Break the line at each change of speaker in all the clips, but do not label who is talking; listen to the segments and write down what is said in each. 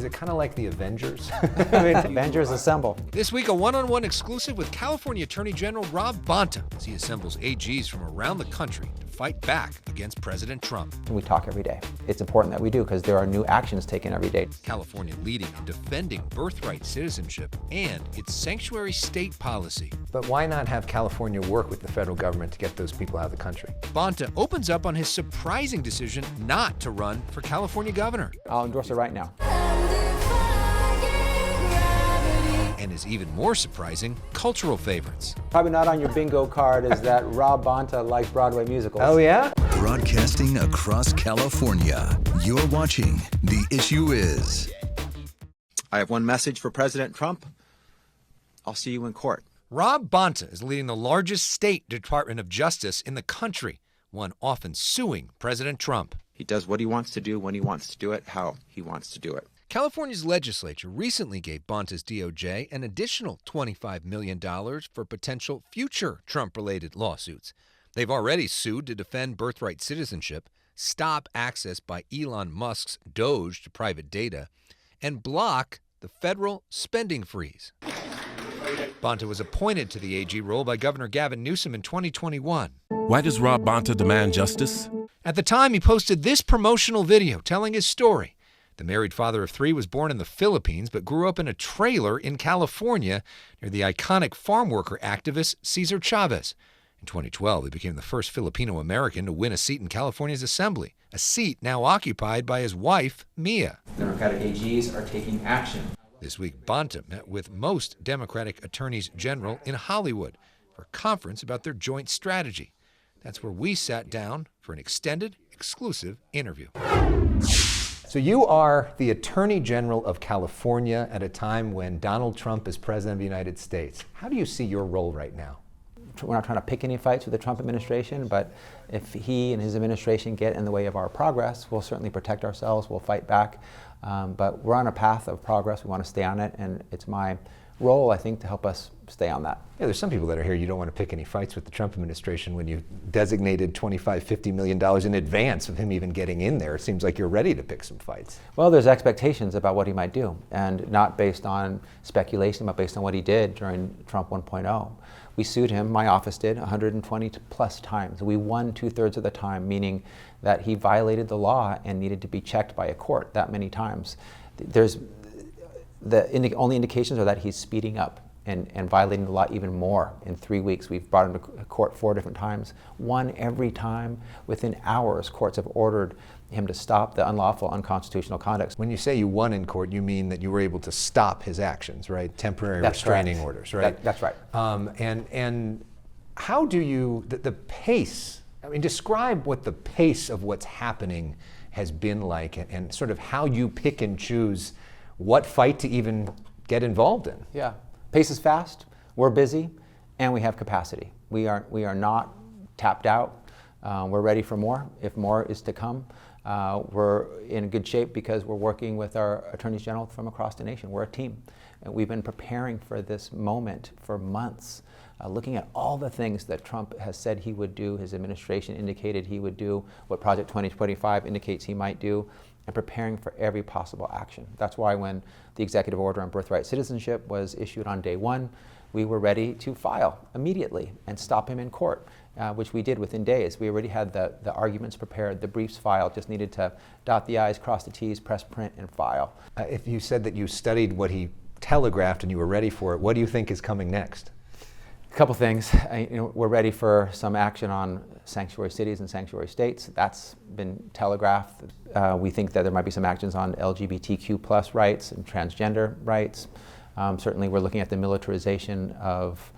Is it kind of like the Avengers?
Avengers assemble.
This week, a one-on-one exclusive with California Attorney General Rob Bonta as he assembles AGs from around the country to fight back against President Trump.
We talk every day. It's important that we do because there are new actions taken every day.
California leading in defending birthright citizenship and its sanctuary state policy.
But why not have California work with the federal government to get those people out of the country?
Bonta opens up on his surprising decision not to run for California governor.
I'll endorse it right now.
And his even more surprising cultural favorites.
Probably not on your bingo card is that Rob Bonta likes Broadway musicals.
Oh, yeah?
Broadcasting across California, you're watching The Issue Is.
I have one message for President Trump. I'll see you in court.
Rob Bonta is leading the largest state Department of Justice in the country, one often suing President Trump.
He does what he wants to do, when he wants to do it, how he wants to do it.
California's legislature recently gave Bonta's DOJ an additional $25 million for potential future Trump-related lawsuits. They've already sued to defend birthright citizenship, stop access by Elon Musk's Doge to private data, and block the federal spending freeze. Bonta was appointed to the AG role by Governor Gavin Newsom in 2021.
Why does Rob Bonta demand justice?
At the time, he posted this promotional video telling his story. The married father of three was born in the Philippines but grew up in a trailer in California near the iconic farm worker activist Cesar Chavez. In 2012, he became the first Filipino-American to win a seat in California's assembly, a seat now occupied by his wife, Mia.
Democratic AGs are taking action.
This week, Bonta met with most Democratic attorneys general in Hollywood for a conference about their joint strategy. That's where we sat down for an extended, exclusive interview.
So you are the Attorney General of California at a time when Donald Trump is President of the United States. How do you see your role right now?
We're not trying to pick any fights with the Trump administration, but if he and his administration get in the way of our progress, we'll certainly protect ourselves, we'll fight back. But we're on a path of progress, we want to stay on it, and it's my role, I think, to help us stay on that.
Yeah, there's some people that are here, you don't want to pick any fights with the Trump administration when you designated $25–50 million in advance of him even getting in there. It seems like you're ready to pick some fights.
Well, there's expectations about what he might do, and not based on speculation, but based on what he did during Trump 1.0. We sued him, my office did, 120 plus times. We won 2/3 of the time, meaning that he violated the law and needed to be checked by a court that many times. The only indications are that he's speeding up and violating the law even more. In 3 weeks, we've brought him to court 4 different times. Won every time. Within hours, courts have ordered him to stop the unlawful, unconstitutional conduct.
When you say you won in court, you mean that you were able to stop his actions, right? Temporary restraining orders, right?
That's right.
And how do you, the pace, I mean, describe what the pace of what's happening has been like and sort of how you pick and choose what fight to even get involved in.
Yeah, pace is fast, we're busy, and we have capacity. We are not tapped out. We're ready for more, if more is to come. We're in good shape because we're working with our attorneys general from across the nation. We're a team. And we've been preparing for this moment for months, looking at all the things that Trump has said he would do, his administration indicated he would do, what Project 2025 indicates he might do, and preparing for every possible action. That's why when the executive order on birthright citizenship was issued on day one, we were ready to file immediately and stop him in court, which we did within days. We already had the arguments prepared, the briefs filed, just needed to dot the I's, cross the T's, press print, and file.
If you said that you studied what he telegraphed and you were ready for it, what do you think is coming next?
A couple things. We're ready for some action on sanctuary cities and sanctuary states. That's been telegraphed. We think that there might be some actions on LGBTQ+ rights and transgender rights. Certainly we're looking at the militarization of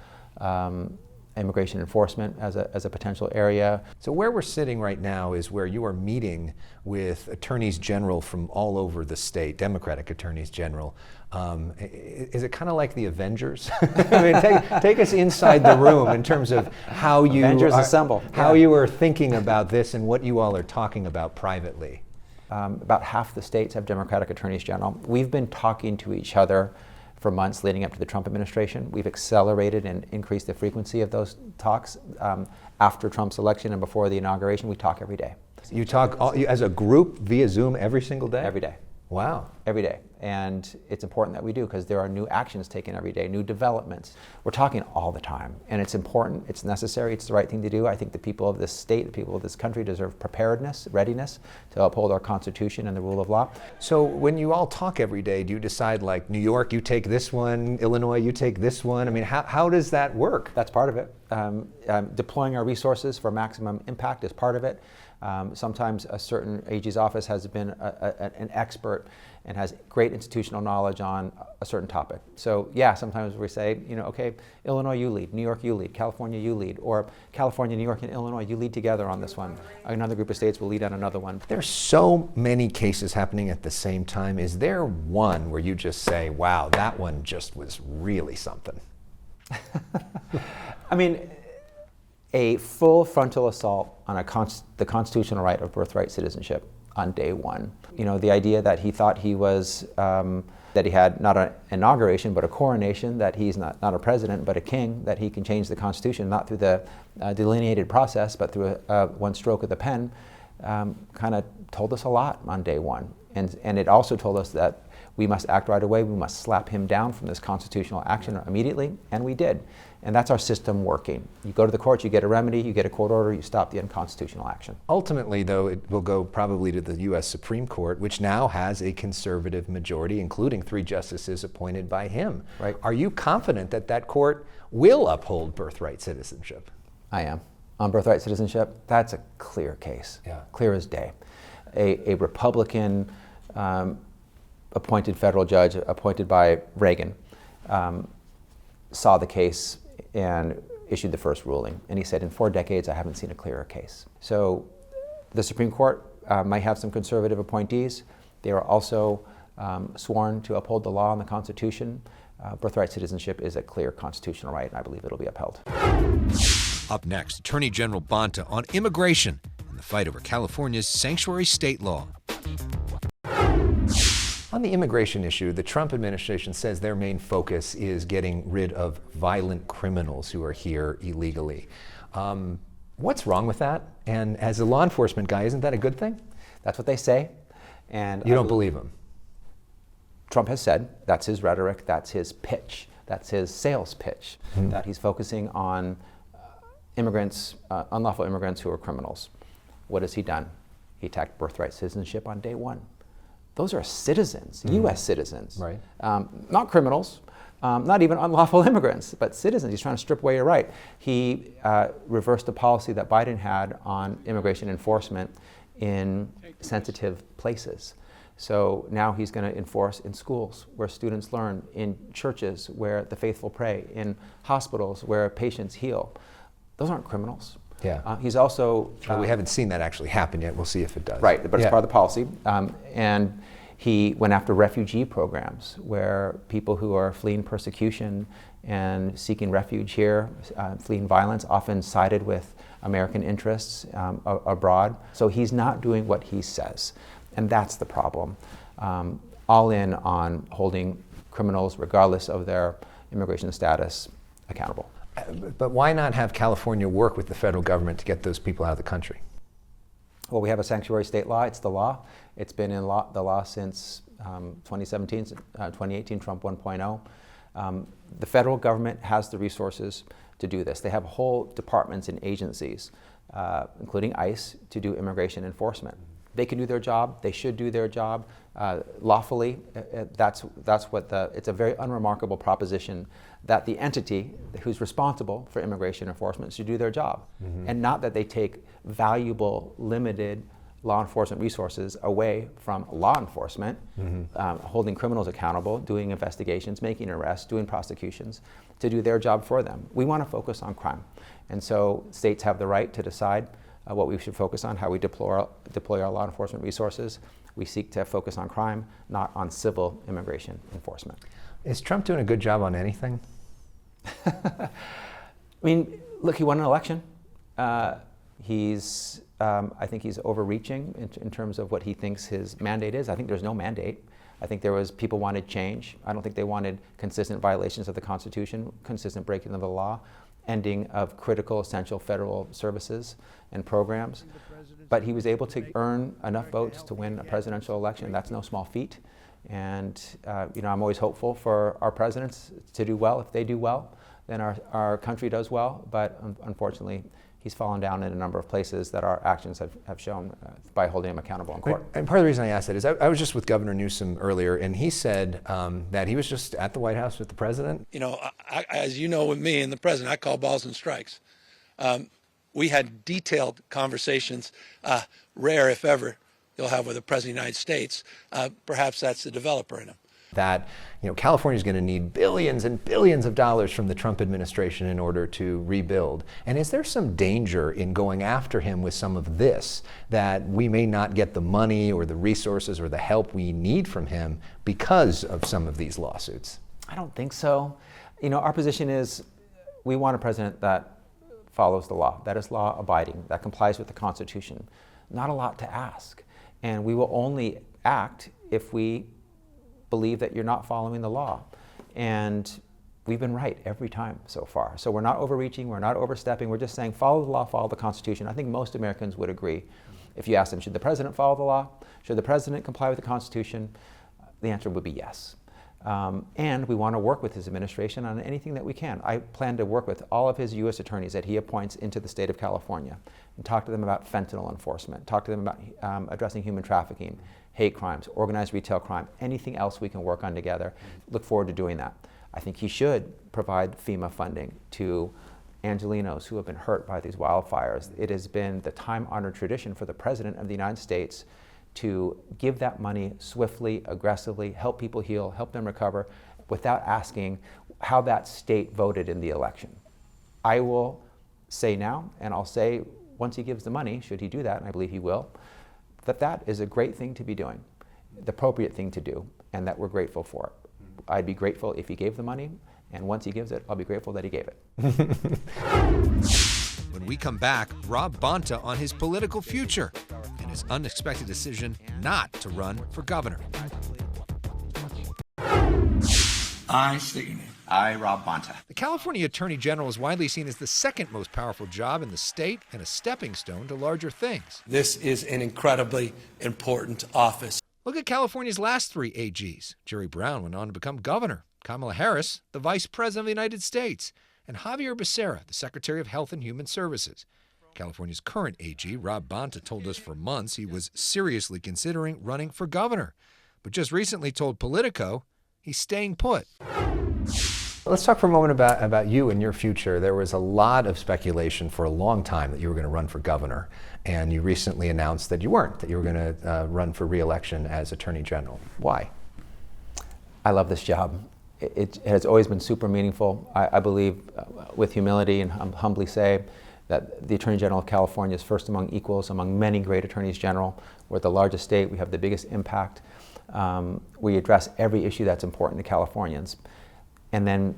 immigration enforcement as a potential area.
So where we're sitting right now is where you are meeting with attorneys general from all over the state, Democratic attorneys general. Is it kind of like the Avengers? I mean, take us inside the room in terms of how you
assemble.
How you are thinking about this and what you all are talking about privately.
About half the states have Democratic attorneys general. We've been talking to each other for months leading up to the Trump administration. We've accelerated and increased the frequency of those talks. After Trump's election and before the inauguration, we talk every day.
You talk as a group via Zoom every single day?
Every day.
Wow.
Every day. And it's important that we do because there are new actions taken every day, new developments. We're talking all the time. And it's important, it's necessary, it's the right thing to do. I think the people of this state, the people of this country deserve preparedness, readiness to uphold our Constitution and the rule of law.
So when you all talk every day, do you decide like New York, you take this one, Illinois, you take this one? I mean, how does that work?
That's part of it. Deploying our resources for maximum impact is part of it. Sometimes a certain AG's office has been an expert and has great institutional knowledge on a certain topic. So yeah, sometimes we say, okay, Illinois, you lead, New York, you lead, California, you lead, or California, New York, and Illinois, you lead together on this one. Another group of states will lead on another one.
There's so many cases happening at the same time. Is there one where you just say, wow, that one just was really something?
I mean, a full frontal assault on the constitutional right of birthright citizenship on day one. The idea that he thought he was, that he had not an inauguration but a coronation, that he's not a president but a king, that he can change the Constitution not through the delineated process but through one stroke of the pen, kind of told us a lot on day one. And it also told us that we must act right away, we must slap him down from this constitutional action immediately, and we did. And that's our system working. You go to the courts, you get a remedy, you get a court order, you stop the unconstitutional action.
Ultimately, though, it will go probably to the U.S. Supreme Court, which now has a conservative majority, including 3 justices appointed by him.
Right.
Are you confident that that court will uphold birthright citizenship?
I am. On birthright citizenship, that's a clear case, clear as day. A Republican appointed federal judge, appointed by Reagan, saw the case and issued the first ruling. And he said, in 4 decades, I haven't seen a clearer case. So the Supreme Court might have some conservative appointees. They are also sworn to uphold the law and the Constitution. Birthright citizenship is a clear constitutional right, and I believe it'll be upheld.
Up next, Attorney General Bonta on immigration and the fight over California's sanctuary state law.
On the immigration issue, the Trump administration says their main focus is getting rid of violent criminals who are here illegally. What's wrong with that? And as a law enforcement guy, isn't that a good thing?
That's what they say. And
you don't believe them?
Trump has said, that's his rhetoric, that's his pitch, that's his sales pitch, that he's focusing on immigrants, unlawful immigrants who are criminals. What has he done? He attacked birthright citizenship on day one. Those are citizens, U.S. citizens,
right?
Not criminals, not even unlawful immigrants, but citizens. He's trying to strip away your right. He reversed the policy that Biden had on immigration enforcement in sensitive places. So now he's going to enforce in schools where students learn, in churches where the faithful pray, in hospitals where patients heal. Those aren't criminals.
Yeah.
He's also...
Well, we haven't seen that actually happen yet. We'll see if it does.
Right, but it's part of the policy. And he went after refugee programs where people who are fleeing persecution and seeking refuge here, fleeing violence, often sided with American interests abroad. So he's not doing what he says. And that's the problem. All in on holding criminals, regardless of their immigration status, accountable.
But why not have California work with the federal government to get those people out of the country?
Well, we have a sanctuary state law. It's the law. It's been in the law since 2017, 2018, Trump 1.0. The federal government has the resources to do this. They have whole departments and agencies, including ICE, to do immigration enforcement. They can do their job. They should do their job lawfully. That's what it's a very unremarkable proposition that the entity who's responsible for immigration enforcement should do their job, and not that they take valuable, limited law enforcement resources away from law enforcement, holding criminals accountable, doing investigations, making arrests, doing prosecutions, to do their job for them. We want to focus on crime. And so states have the right to decide what we should focus on, how we deploy our law enforcement resources. We seek to focus on crime, not on civil immigration enforcement.
Is Trump doing a good job on anything?
I mean, look, he won an election. I think he's overreaching in terms of what he thinks his mandate is. I think there's no mandate. I think people wanted change. I don't think they wanted consistent violations of the Constitution, consistent breaking of the law, ending of critical, essential federal services and programs. But he was able to earn enough votes to win a presidential election. That's no small feat. And I'm always hopeful for our presidents to do well. If they do well, then our country does well. But unfortunately, he's fallen down in a number of places that our actions have shown by holding him accountable in court.
And part of the reason I asked that is I was just with Governor Newsom earlier, and he said that he was just at the White House with the president.
As you know, with me and the president, I call balls and strikes. We had detailed conversations, rare if ever you'll have with the president of the United States. Perhaps that's the developer in him.
That California is going to need billions and billions of dollars from the Trump administration in order to rebuild. And is there some danger in going after him with some of this, that we may not get the money or the resources or the help we need from him because of some of these lawsuits?
I don't think so. Our position is we want a president that follows the law, that is law abiding, that complies with the Constitution. Not a lot to ask. And we will only act if we believe that you're not following the law. And we've been right every time so far. So we're not overreaching, we're not overstepping, we're just saying follow the law, follow the Constitution. I think most Americans would agree. If you ask them, should the president follow the law? Should the president comply with the Constitution? The answer would be yes. And we want to work with his administration on anything that we can. I plan to work with all of his U.S. attorneys that he appoints into the state of California and talk to them about fentanyl enforcement, talk to them about addressing human trafficking, hate crimes, organized retail crime, anything else we can work on together. Look forward to doing that. I think he should provide FEMA funding to Angelenos who have been hurt by these wildfires. It has been the time-honored tradition for the President of the United States to give that money swiftly, aggressively, help people heal, help them recover, without asking how that state voted in the election. I will say now, and I'll say once he gives the money, should he do that, and I believe he will, that is a great thing to be doing, the appropriate thing to do, and that we're grateful for it. I'd be grateful if he gave the money, and once he gives it, I'll be grateful that he gave it.
When we come back, Rob Bonta on his political future and his unexpected decision not to run for governor.
I state your name.
I, Rob Bonta.
The California Attorney General is widely seen as the second most powerful job in the state and a stepping stone to larger things.
This is an incredibly important office.
Look at California's last three AGs. Jerry Brown went on to become governor, Kamala Harris, the Vice President of the United States, and Javier Becerra, the Secretary of Health and Human Services. California's current AG, Rob Bonta, told us for months he was seriously considering running for governor, but just recently told Politico he's staying put.
Let's talk for a moment about you and your future. There was a lot of speculation for a long time that you were going to run for governor, and you recently announced that you weren't, that you were going to run for re-election as Attorney General. Why?
I love this job. It has always been super meaningful. I believe with humility and humbly say that the Attorney General of California is first among equals, among many great Attorneys General. We're the largest state, we have the biggest impact. We address every issue that's important to Californians. And then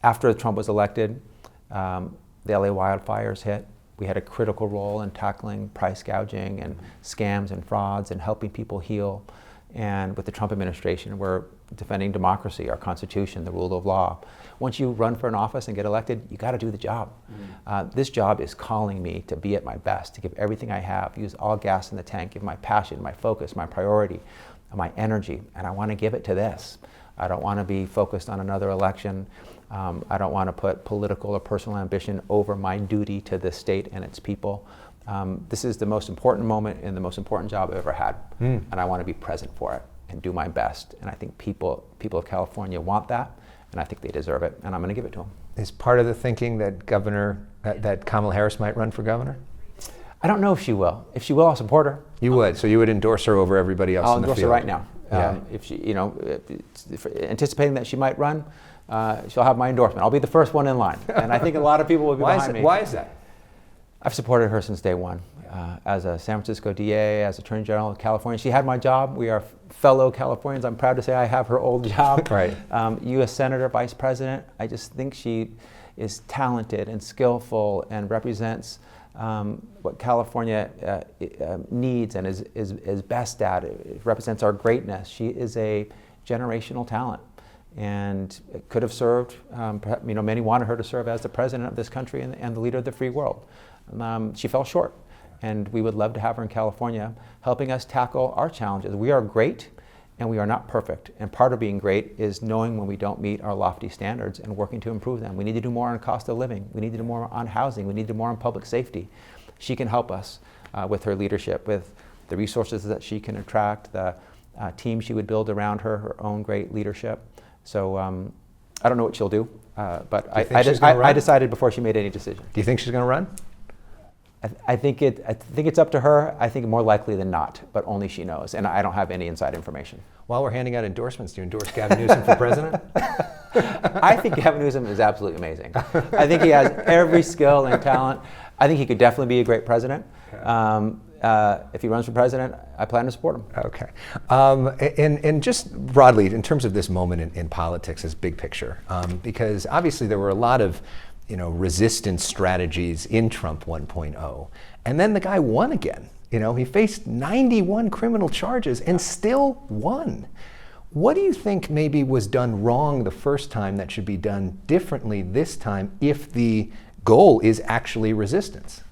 after Trump was elected, the LA wildfires hit. We had a critical role in tackling price gouging and scams and frauds and helping people heal. And with the Trump administration, we're defending democracy, our Constitution, the rule of law. Once you run for an office and get elected, you got to do the job. This job is calling me to be at my best, to give everything I have, use all gas in the tank, give my passion, my focus, my priority, my energy, and I want to give it to this. I don't want to be focused on another election. I don't want to put political or personal ambition over my duty to this state and its people. This is the most important moment and the most important job I've ever had, and I want to be present for it and do my best. And I think people of California want that, and I think they deserve it, and I'm going to give it to them.
Is part of the thinking that that Kamala Harris might run for governor?
I don't know if she will. If she will, I'll support her.
You would, so you would endorse her over everybody else
I'll
in the field?
endorse her right now.
Yeah.
If she, anticipating that she might run, she'll have my endorsement. I'll be the first one in line, and I think a lot of people will be behind me.
Why is that?
I've supported her since day one. As a San Francisco DA, as Attorney General of California. She had my job. We are fellow Californians. I'm proud to say I have her old job.
Right.
U.S. Senator, Vice President. I just think she is talented and skillful and represents what California needs and is best at. It represents our greatness. She is a generational talent and could have served, many wanted her to serve as the president of this country and the leader of the free world. She fell short. and we would love to have her in California helping us tackle our challenges. We are great, and we are not perfect. And part of being great is knowing when we don't meet our lofty standards and working to improve them. We need to do more on cost of living. We need to do more on housing. We need to do more on public safety. She can help us with her leadership, with the resources that she can attract, the team she would build around her, her own great leadership. So I don't know what she'll do, but I decided before she made any decision.
Do you think she's going to run?
I think it's up to her. I think more likely than not, but only she knows, and I don't have any inside information.
While we're handing out endorsements, do you endorse Gavin Newsom for president?
I think Gavin Newsom is absolutely amazing. I think he has every skill and talent. I think he could definitely be a great president. If he runs for president, I plan to support him.
Okay. And just broadly, in terms of this moment in politics, this big picture, because obviously there were a lot of resistance strategies in Trump 1.0. And then the guy won again. He faced 91 criminal charges and still won. What do you think maybe was done wrong the first time that should be done differently this time if the goal is actually resistance?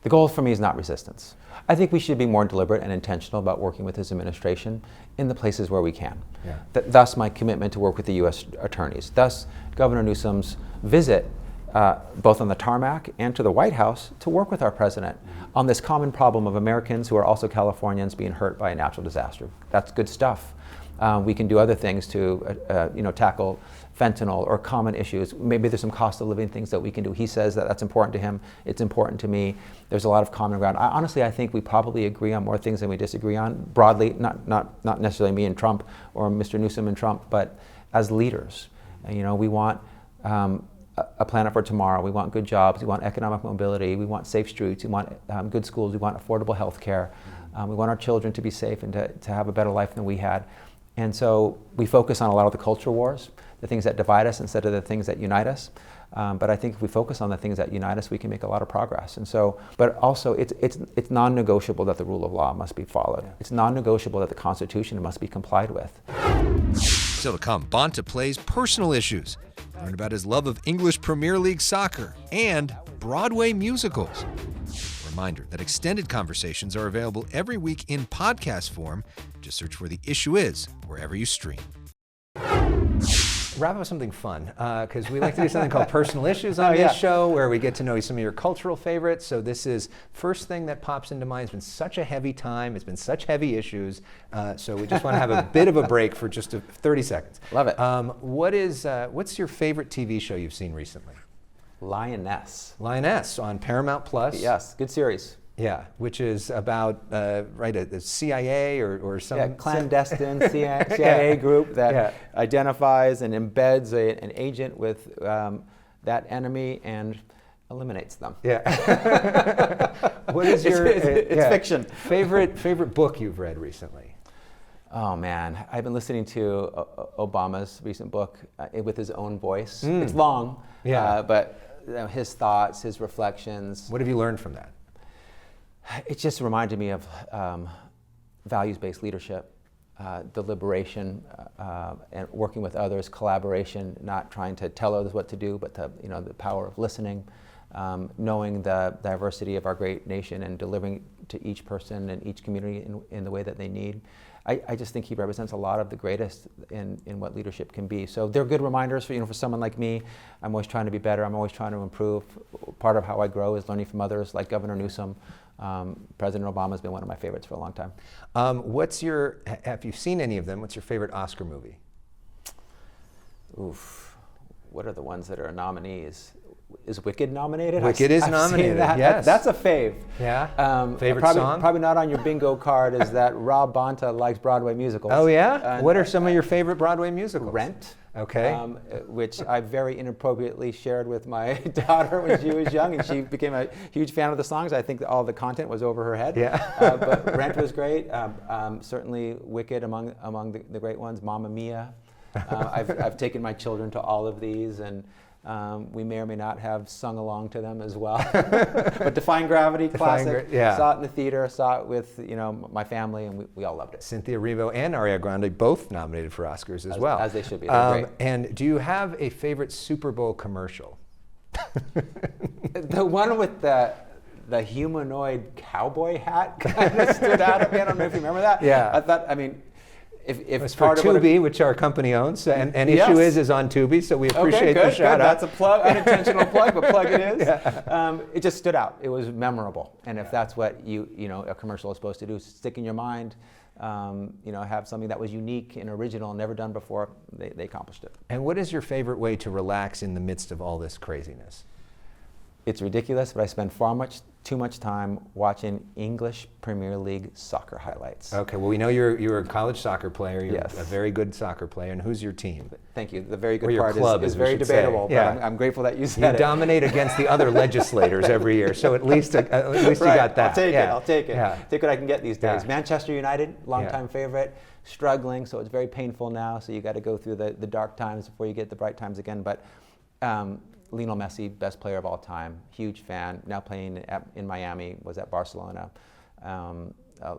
The goal for me is not resistance. I think we should be more deliberate and intentional about working with his administration in the places where we can.
Yeah.
Thus my commitment to work with the U.S. attorneys. Thus Governor Newsom's visit both on the tarmac and to the White House to work with our president on this common problem of Americans who are also Californians being hurt by a natural disaster. That's good stuff. We can do other things to tackle fentanyl or common issues. Maybe there's some cost of living things that we can do. He says that that's important to him. It's important to me. There's a lot of common ground. Honestly, I think we probably agree on more things than we disagree on, broadly, not necessarily me and Trump or Mr. Newsom and Trump, but as leaders. We want a planet for tomorrow. We want good jobs. We want economic mobility. We want safe streets. We want good schools. We want affordable health care. We want our children to be safe and to have a better life than we had. And so we focus on a lot of the culture wars, the things that divide us instead of the things that unite us. But I think if we focus on the things that unite us, we can make a lot of progress. And so, but also it's non-negotiable that the rule of law must be followed. It's non-negotiable that the Constitution must be complied with.
Still to come, Bonta plays personal issues. Learn about his love of English Premier League soccer and Broadway musicals. Reminder that extended conversations are available every week in podcast form. Just search for The Issue Is wherever you stream.
Wrap up with something fun, because we like to do something called Personal Issues on this show, where we get to know some of your cultural favorites. So this is first thing that pops into mind. It's been such a heavy time. It's been such heavy issues. So we just want to have a bit of a break for just 30 seconds.
Love it.
What's your favorite TV show you've seen recently?
Lioness.
Lioness on Paramount Plus.
Yes, good series.
Yeah, which is about a CIA or some
clandestine CIA group that identifies and embeds an agent with that enemy and eliminates them.
Yeah. What is your
it's fiction.
Favorite book you've read recently?
Oh man, I've been listening to Obama's recent book with his own voice. It's long, but his thoughts, his reflections.
What have you learned from that?
It just reminded me of values-based leadership, deliberation, and working with others, collaboration, not trying to tell others what to do, but the power of listening, knowing the diversity of our great nation and delivering to each person and each community in the way that they need. I just think he represents a lot of the greatest in what leadership can be. So they're good reminders for someone like me. I'm always trying to be better. I'm always trying to improve. Part of how I grow is learning from others, like Governor Newsom. President Obama has been one of my favorites for a long time.
Have you seen any of them? What's your favorite Oscar movie?
Oof, what are the ones that are nominees? Is Wicked nominated?
Wicked is nominated, yes.
That's a fave.
Yeah? Favorite song?
Probably not on your bingo card is that Rob Bonta likes Broadway musicals.
Oh yeah? What are some of your favorite Broadway musicals?
Rent.
Okay.
Which I very inappropriately shared with my daughter when she was young, and she became a huge fan of the songs. I think that all the content was over her head.
Yeah.
But Rent was great. Certainly Wicked among the great ones. Mamma Mia. I've taken my children to all of these, and we may or may not have sung along to them as well. But Defying Gravity, classic. Saw it in the theater, saw it with my family, and we all loved it.
Cynthia Erivo and Ariana Grande both nominated for Oscars as well.
As they should be. They're great.
And do you have a favorite Super Bowl commercial?
The one with the humanoid cowboy hat kind of stood out at me. I don't know if you remember that.
Yeah.
I thought, I mean, if
It's for
part of what
Tubi, which our company owns, and
Yes.
Issue is on Tubi, so we appreciate
okay,
the shout out.
That's a plug, unintentional plug, but plug it is. It just stood out. It was memorable, and if that's what a commercial is supposed to do, stick in your mind. Have something that was unique and original, never done before. They accomplished it.
And what is your favorite way to relax in the midst of all this craziness?
It's ridiculous, but I spend too much time watching English Premier League soccer highlights.
Okay, well, we know you're a college soccer player. You're
Yes.
a very good soccer player. And who's your team?
Thank you. The very good
Or your
part
club,
is
as we
very
should say.
debatable,
Yeah.
but I'm grateful that you
You
said it.
dominate against the other legislators every year, so at least you
Right,
got that.
I'll take
Yeah.
it. I'll take it.
Yeah.
Take what I can get these days.
Yeah.
Manchester United, longtime favorite, struggling, so it's very painful now. So you got to go through the dark times before you get the bright times again. But Lionel Messi, best player of all time, huge fan. Now playing in Miami, was at Barcelona.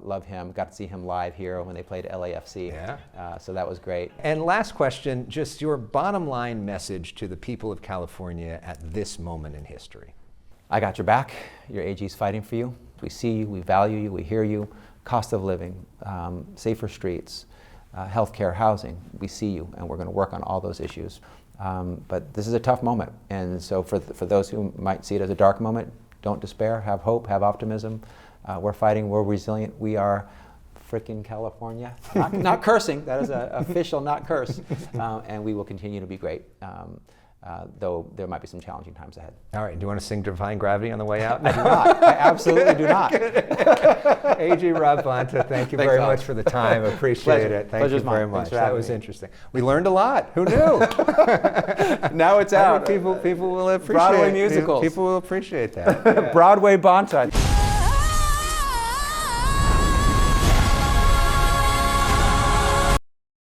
Love him. Got to see him live here when they played LAFC.
Yeah.
So that was great.
And last question, just your bottom line message to the people of California at this moment in history.
I got your back. Your AG's fighting for you. We see you, we value you, we hear you. Cost of living, safer streets, healthcare, housing. We see you, and we're going to work on all those issues. But this is a tough moment, and so for those who might see it as a dark moment, don't despair. Have hope. Have optimism. We're fighting. We're resilient. We are frickin' California. Not cursing. That is an official not curse. And we will continue to be great. Though there might be some challenging times ahead.
All right, do you want to sing Defying Gravity on the way out?
I do not. I absolutely do not.
AG Rob Bonta, thank you
Thanks,
very
Alex.
much for the time. Appreciate
Pleasure.
it. Thank you
Pleasure's
very
mine.
much.
Thanks for
That
having
was
me.
interesting. We learned a lot. Who knew?
Now it's out.
People will appreciate
Broadway musical.
People will appreciate that.
Broadway Bonta.